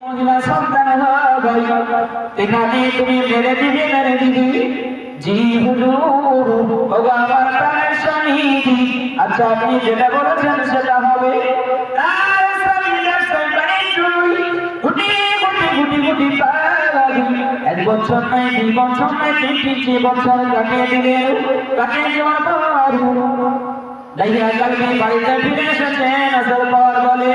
মহিলা সন্তান হবে এখানে তুমি মেরে দিবি জি হুজুর ওগো আমার প্রাণের স্বামী আচ্ছা আপনি যেটা বলেছেন সেটা হবে তার স্বামী রাস্তায় বাড়ি গুটি গুটি গুটি গুটি পাগল 1 বছর নয় 2 বছর নয় 3 বছর কাটিয়ে দিলেন কাটিয়ে যাওয়ার পর দাইয়া কালকে বাড়িতে ফিরে এসেছেন আসার পর বলে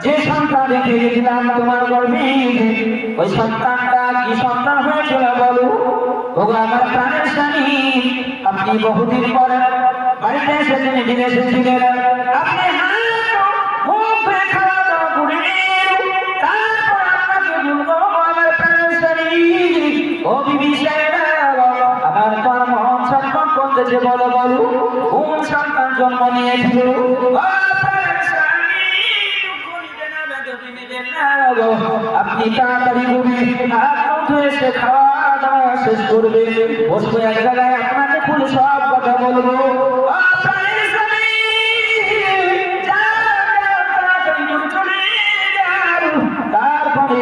যে সন্তান রেখে গেছিলাম তোমার গর্ভে ওই সন্তানটা কি সন্তান হয়েছিল বলো ওগো আমার প্রাণের স্বামী আপনি বহুদিন পরে বাড়িতে এসেছেন ফিরে এসেছিলেন আপনি মুখ ধুয়ে খাওয়া দাওয়া করে তারপর আপনাকে বলবো আমার প্রাণের স্বামী ও বিবি সাহেবা আমার তোর মহৎ সন্তান করতেছে বলো বলো কোন সন্তান জন্ম নিয়েছিল আপনি তাড়াতাড়ি এসে খাওয়া দাওয়া শেষ করবে বসবো এক জায়গায় আপনাকে ফুল সব কথা বলবো তারপরে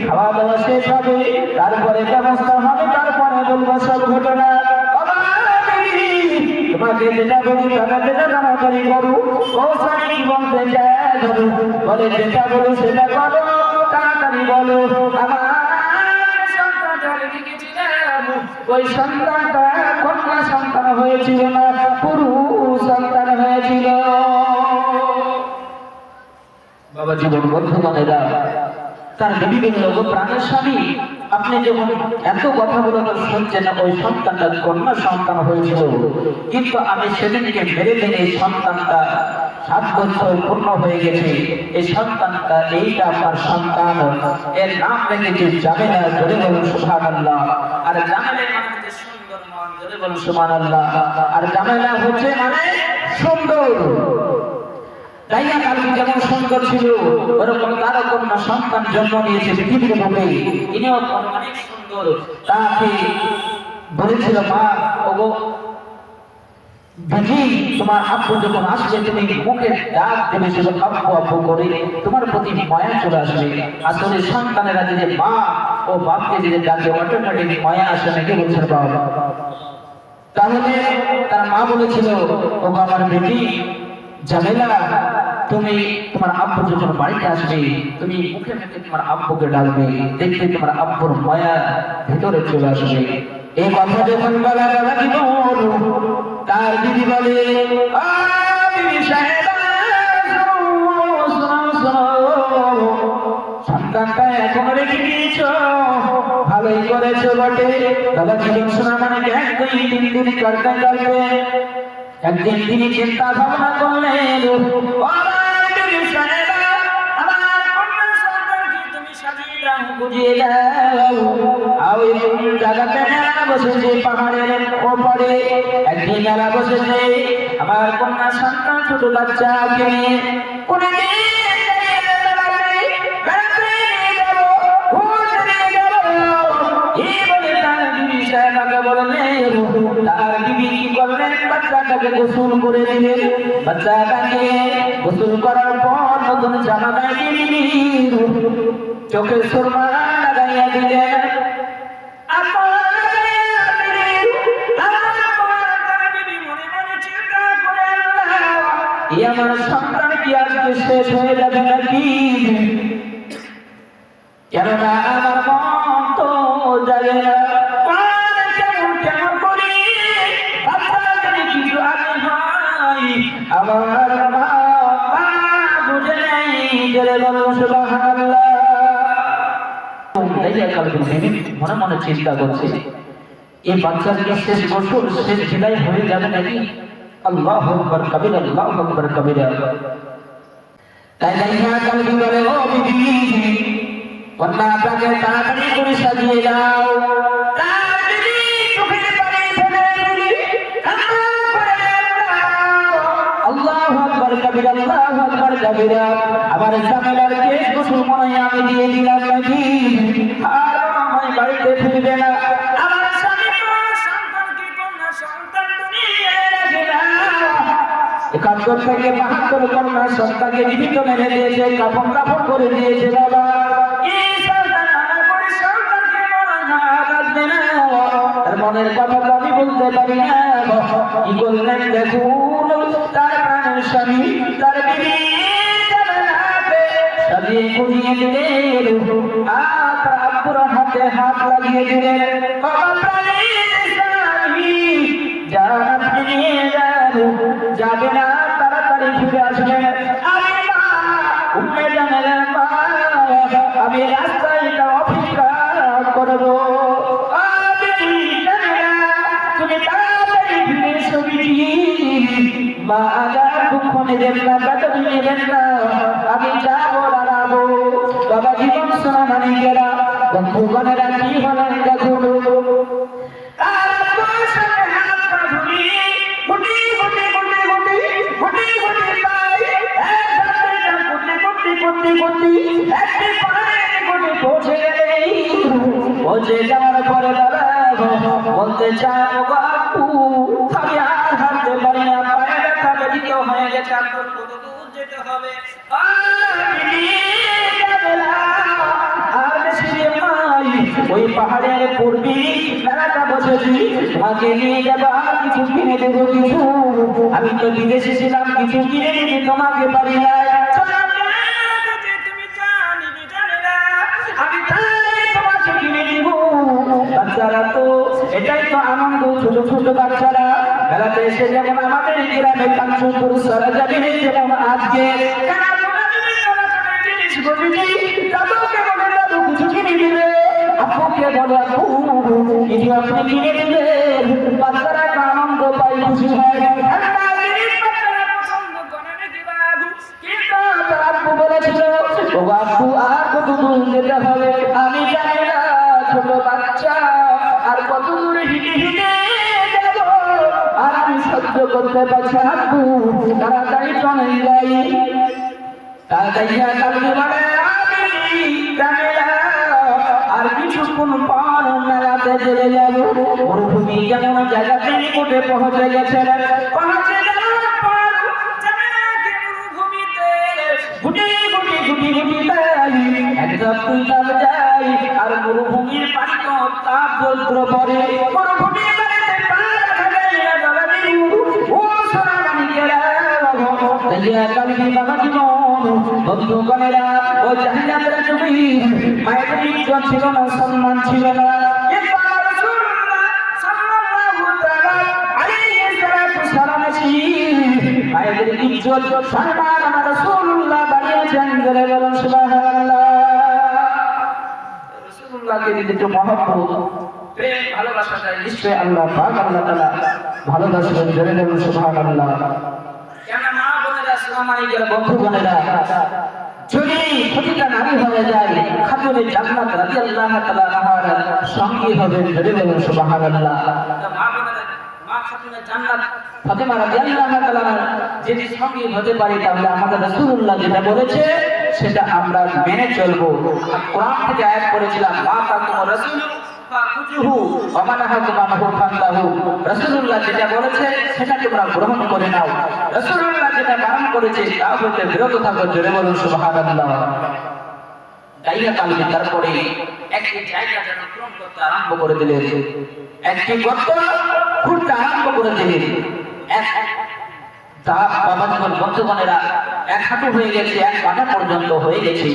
খাওয়া দাওয়া শেষ হবে তারপরে ব্যবস্থা হবে তারপরে বলবো সব ঘটনা তোমাকে যেটা বলি তারা যেটা জানাকারি করু ও সারি বলতে যায় বলে যেটা বলো সেটা করো তাড়াতাড়ি বলো আমার সন্তানটা রেখে গেছিলাম ওই সন্তানটা কন্যা সন্তান হয়েছিল না পুরুষ সন্তান হয়েছিল বাবা জীবন বর্ধমানেরা তার বিভিন্ন লোক প্রাণের স্বামী আপনি যখন এত কথা বলে শুনছেন ওই সন্তানটা কন্যা সন্তান হয়েছিল কিন্তু আমি সেদিনকে মেরে দিন এই সন্তানটা 7 বছর পূর্ণ হয়ে গেছে এই সন্তানটা এইটা আমার সন্তান এর নাম রেখেছে জামিলা জোরে বলুন সুবহানাল্লাহ আর জামিলা মানে হচ্ছে সুন্দর মন জোরে বলুন সুবহানাল্লাহ আর জামিলা হচ্ছে মানে সুন্দর দাইয়া কালকে যেমন সুন্দর ছিল ওরকম তার কন্যা সন্তান জন্ম নিয়েছে পৃথিবীর বুকে ইনিও অনেক সুন্দর তাকে বলেছিল মা ওগো বেটি তোমার আব্বু যখন আসবে তুমি মুখে ডাক দেবে শুধু আব্বু আব্বু করে তোমার প্রতি মায়া চলে আসবে আসলে সন্তানেরা যে মা ও বাপকে যে ডাকে অটোমেটিক মায়া আসে নাকি বলছেন বাবা তাহলে তার মা বলেছিল ওগো আমার বেটি জামিলা তুমি তোমার আব্বু যখন বাড়িতে আসবে তুমি মুখে মুখে তোমার আব্বুকে ডাকবে দেখবে তোমার আব্বুর মায়া ভিতরে চলে আসবে এই কথা যখন বলা দিব তার দিদি বলে বিবি সাহেবা সন্তানটা এখন রেখে দিয়েছ ভালোই করেছো বটে দাদা জীবন শোনা মানে একদিন 3 দিন করতে করবে একদিন তিনি চিন্তা ভাবনা করলেন বুঝিয়ে দাও জায়গাতে মেলা বসেছে পাহাড়ের ওপরে একদিন মেলা বসেছে আমার কন্যা সন্তান ছোট বাচ্চাকে নিয়ে তার বিবি কি করলেন বাচ্চাটাকে গোসল করে দিলেন বাচ্চাটাকে গোসল করার পর নতুন জামা গায়ে দিলেন চোখে সুরমা লাগাইয়া দিলেন আমার সন্তান কি আজকে শেষ হয়ে যাবে নাকি কেননা আমার মন তো যাবে না আমার মা বুঝে নেই জেলে বলো সুবহানাল্লাহ মনে মনে চিন্তা করছে এই বাচ্চাদের শেষ বছর শেষ জেলায় হয়ে যাবে নাকি আল্লাহু আকবার কবিরা আল্লাহু আকবার কবিরা তাই দাইয়া কালবি বলে ও বিবি কন্যাটাকে তাড়াতাড়ি করে সাজিয়ে দাও আমার জামেলার কেস গোসল মনে আমি দিয়ে দিলাম নাকি আর আমার বাড়িতে ফিরবে না আমার স্বামী সন্তানকে কন্যা সন্তান দুনিয়ায় রাখে না ৭০ থেকে ৭২ কন্যা সন্তানকে জীবিত মেরে দিয়েছে, কাফন কাফন করে দিয়েছে বাবা। মনের কথা আমি বলতে পারি না, কি করলেন দেখুন, তার প্রাণের স্বামী তার বিবি সাজিয়ে কুড়িয়ে দিলেন, আর আব্বুর হাতে হাত লাগিয়ে দিলেন, যাবে না, তাড়াতাড়ি ফিরে আসবেন। আমি রাস্তায় অপেক্ষা করবো, তুমি তাড়াতাড়ি ফিরে ছবিটি মা আজার দুঃখ নেবেন না, বেতন নেবেন না, আমি যাবো দাঁড়াবো। বাবা জীবন সোনা মানিকেরা বন্ধুগণেরা কি হলেন দেখুন, পৌঁছে যাওয়ার পরে দাদা বলতে চাও বাপু আমি আর হাঁটতে পারি না, পায়ে ব্যথা ব্যথিত হয়ে গেছে, আর কত দূর যেতে হবে, ওই পাহাড়ের পূর্বে মেলাটা বসেছি, তোমাকে নিয়ে যাবো, আর কিছু কিনে দেবো, কিছু আমি তো বিদেশে ছিলাম, কিছু কিনে দিতে তোমাকে পারি না, বাচ্চারা তো এটাই তো আনন্দ, ছোট ছোট বাচ্চারা বেড়াতে এসে যেমন আমাদের গ্রামে কাঞ্চনপুর সরজারি যেমন আজকে কিছু কিনে দিবে, আপুকে বলে আপু কিছু আপনি কিনে দিবে, বাচ্চারা একটা আনন্দ পাই, খুশি হয়। আপু বলেছিল ও আপু আর কত দূর যেতে হবে আমি জানি না, ছোট বাচ্চা আর কত দূরে হেঁটে হেঁটে যাব, আর আমি সহ্য করতে পারছি আপু, তাড়াতাড়ি চলে যাই, তাড়াতাড়ি আর কিছুক্ষণ পর মেলাতে চলে যাব। মরুভূমি যেমন জায়গাতে নিকটে পৌঁছে গেছে, পৌঁছে যাওয়ার পর মরুভূমিতে গুটি গুটি গুটি গুটি একটা পুঁতাল যায়, আর মরুভূমির পানি তো তাপ যন্ত্র পরে, মরুভূমির পানিতে পা রাখা যায় না, বাবা দিলু ও সোনা মানিকেরা তাইয়া কালকে বাবা জীবন বন্ধুগণেরা ও জাহিনাতের জমি মায়ের ইজ্জত ছিল না, সম্মান ছিল না, মায়েদের ইজ্জত সম্মান আমার রাসূলুল্লাহ বাড়িয়েছেন, বলে বলুন সুবহানাল্লাহ। রাসূলুল্লাহকে যদি মহব্বত প্রেম ভালোবাসা যায়, নিশ্চয়ই আল্লাহ পাক আল্লাহ তাআলা ভালোবাসবেন, বলে বলুন সুবহানাল্লাহ। কেন মা বোনেরা ইসলামাইয়ের বন্ধুগণেরা, যদি প্রতিটা নারী হয়ে যায় খাতুনে জান্নাত রাদিয়াল্লাহু তাআলা আনহার সঙ্গী হবে, বলে বলুন সুবহানাল্লাহ। মা বোনেরা মা খাতুনে জান্নাত ফাতেমা রাদিয়াল্লাহু তাআলা যদি সঙ্গী হতে পারি, তাহলে আমাদের রাসূলুল্লাহ যেটা বলেছে সেটা আমরা মেনে চলবো। কোরআন থেকে আয়াত করেছিলাম মা তাকুম রাসূল ফাকুজুহু ওয়া মানাহাকুম আনহু ফান্তাহু, রাসূলুল্লাহ যেটা বলেছে সেটা তোমরা গ্রহণ করে নাও, রাসূলুল্লাহ যেটা বারণ করেছে তা হতে বিরত থাকো, জোরে বলুন সুবহানাল্লাহ। তাইয়া কালকে তারপরে একটি জায়গা যেন পূরণ করতে আরম্ভ করে দিলেন, একটি গর্ত খুঁড়তে আরম্ভ করে দিলেন, তা বাবা জীবন বন্ধুগণেরা এক হাঁটু হয়ে গেছে, এক কাঁটা পর্যন্ত হয়ে গেছে।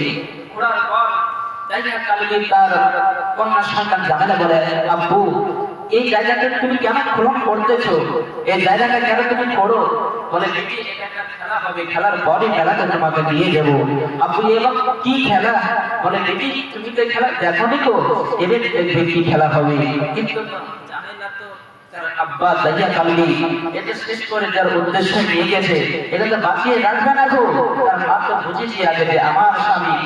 ঘোড়ার পর জায়গা কালকে তার কন্যা সন্তান জামেলা বলে আব্বু এই জায়গাটা তুমি কেন খনন করতেছো, এই জায়গাটা কেন তুমি করো, বলে বেটি এটা একটা খেলা হবে, খেলার পরই খেলাটা তোমাকে নিয়ে যাবো। আব্বু এবার কি খেলা, বলে বেটি তুমি তো খেলা দেখোনি তো, এবার দেখবে কি খেলা হবে। কিন্তু জামেলা তো তার আব্বা দাইয়া কালবি এটা শেষ করে যার উদ্দেশ্য নিয়ে গেছে, এটা তো বাঁচিয়ে রাখবে না গো, তার মা তো বুঝেছি আগে যে আমার স্বামী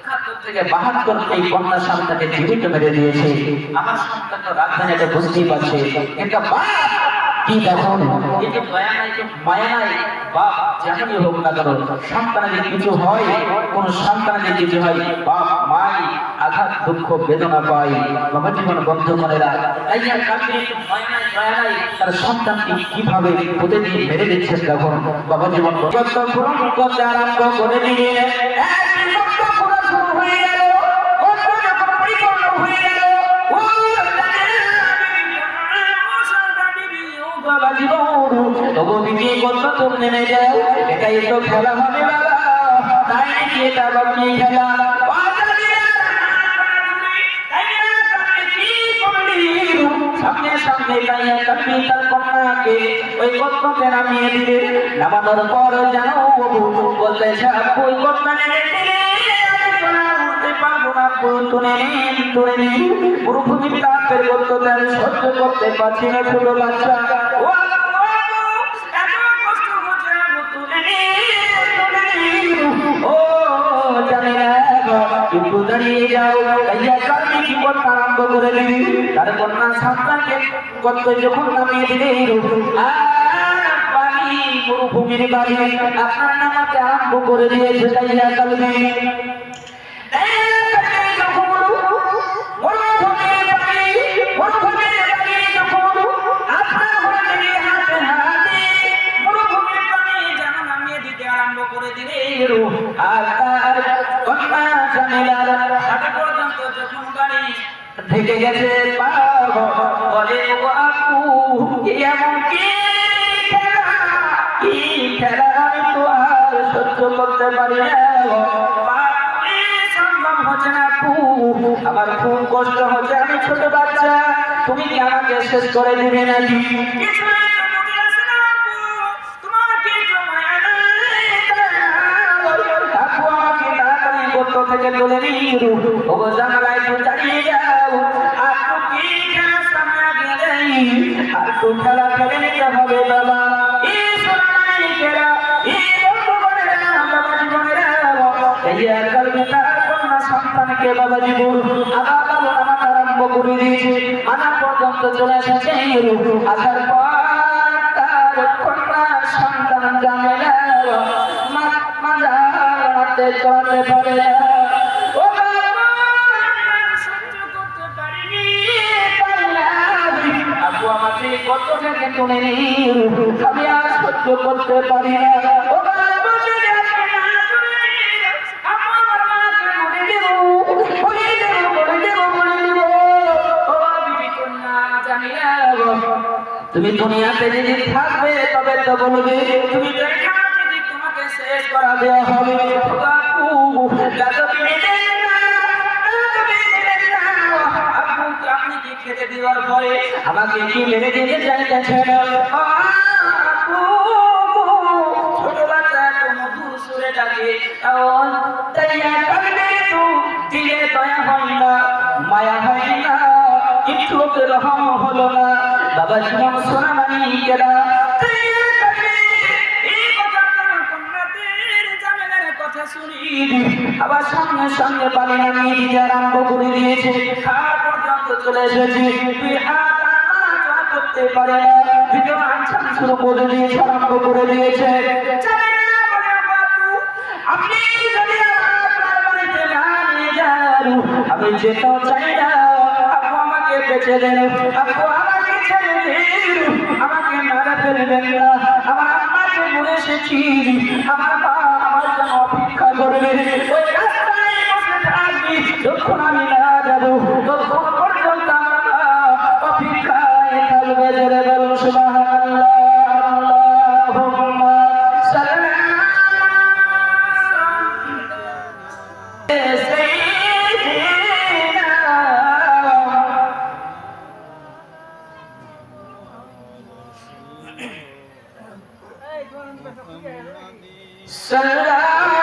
৭১ থেকে ৭২ এই কন্যা সন্তানকে জীবিত মেরে দিয়েছে, আমার সন্তান তো রাখবে না, এটা বুঝতেই পারছে। এটা বাপ কি দেখুন, এটা দয়া নাই যে মায়া নাই, বাপ যেমনই হোক না কেন সন্তানের কিছু হয়, কোন সন্তানের কিছু হয়, বাপ মাই আঘাত দুঃখ বেদনা পায়। বাবা জীবন বন্ধুগণেরা, তাই আর কাছে ভয় নাই দয়া নাই, তার সন্তানকে কিভাবে প্রতিদিন মেরে দিচ্ছে দেখুন। বাবা জীবন যত পূরণ করতে আরম্ভ করে দিয়ে এটাই তো খেলা হবে বাবা, তাই নাকি এটা বাকি খেলা। সামনে সামনে তাইয়া কাটবি তার কন্যাকে ওই কন্যাকে নামিয়ে দিলে, নামানোর পর জানো বলতে ওই কন্যা মরুভূমির তাপের করতে সহ্য করতে পারছি না ছোট বাচ্চা। একটু দাঁড়িয়ে যাও, কি করতে আরম্ভ করে দিবি তার কন্যা সন্তানকে কত যখন নামিয়ে দিলে মরুভূমির বাড়ি আপনার নামাতে আরম্ভ করে দিয়েছে। তাইয়া কালবি আর তার কন্যা জামিলার হাতে পর্যন্ত যখন বাড়ি থেকে গেছে বলে ও আপু এমন কি খেলা আমি তো আর সহ্য করতে পারি না, সম্ভব হচ্ছে না আপু, আমার খুব কষ্ট হচ্ছে, আমি ছোট বাচ্চা, তুমি কি আমাকে শেষ করে দিবে নাকি? থেকে তুলে নিরু ও জানালায় তো চালিয়ে যাও, আর তো কি খেলা সামনে গেলে আর তো খেলা খেলে নিতে হবে বাবা। এই সোনাই খেলা এই বন্ধুগণেরা বাবা জীবনেরা এই কালকে তার কন্যা সন্তানকে বাবা জীবন আবার আমার আরম্ভ করে দিয়েছে, আনা পর্যন্ত চলে এসেছে। আসার পর তার কন্যা সন্তান জানে না মাজা হাতে চলে পারে না। কত থেকে তুলে আমি আর সহ্য করতে পারি না, তুমি দুনিয়াতে যদি থাকবে তবে তো বলবে, তুমি তোমাকে শেষ করা দেওয়া হবে। আপনি কি খেতে দেওয়ার পরে আমাকে কি মেরে দিতে চাইতেছেন? ছোট বাচ্চা তো মধুর সুরে ডাকে, দিলে দয়া হয় না, মায়া হয় না, একটু রহম হলো না। বাবা জীবন সোনা মানি কেনা আবার সঙ্গে সঙ্গে পানি নামিয়ে দিতে আরম্ভ করে দিয়েছে। খাওয়া পর্যন্ত চলে এসেছে, তুই হাত করতে পারে না, ভিডিও আনছান শুরু করে দিয়েছে, আরম্ভ করে দিয়েছে। আপনি যদি আপনার বাড়িতে না নিয়ে যান আমি যেতেও চাই না, আপু আমাকে বেঁচে দেন, আপু আমাকে ছেড়ে দিন, আমাকে মারা ফেলবেন না, আমার আম্মাকে মরে এসেছি, আমার মা আমার জন্য অপেক্ষা করবে, ওই রাস্তায় বসে থাকবি, যখন আমি না যাবো তখন পর্যন্ত আমার মা অপেক্ষায় থাকবে। জোরে বলুন সুবহানাল্লাহ। Salam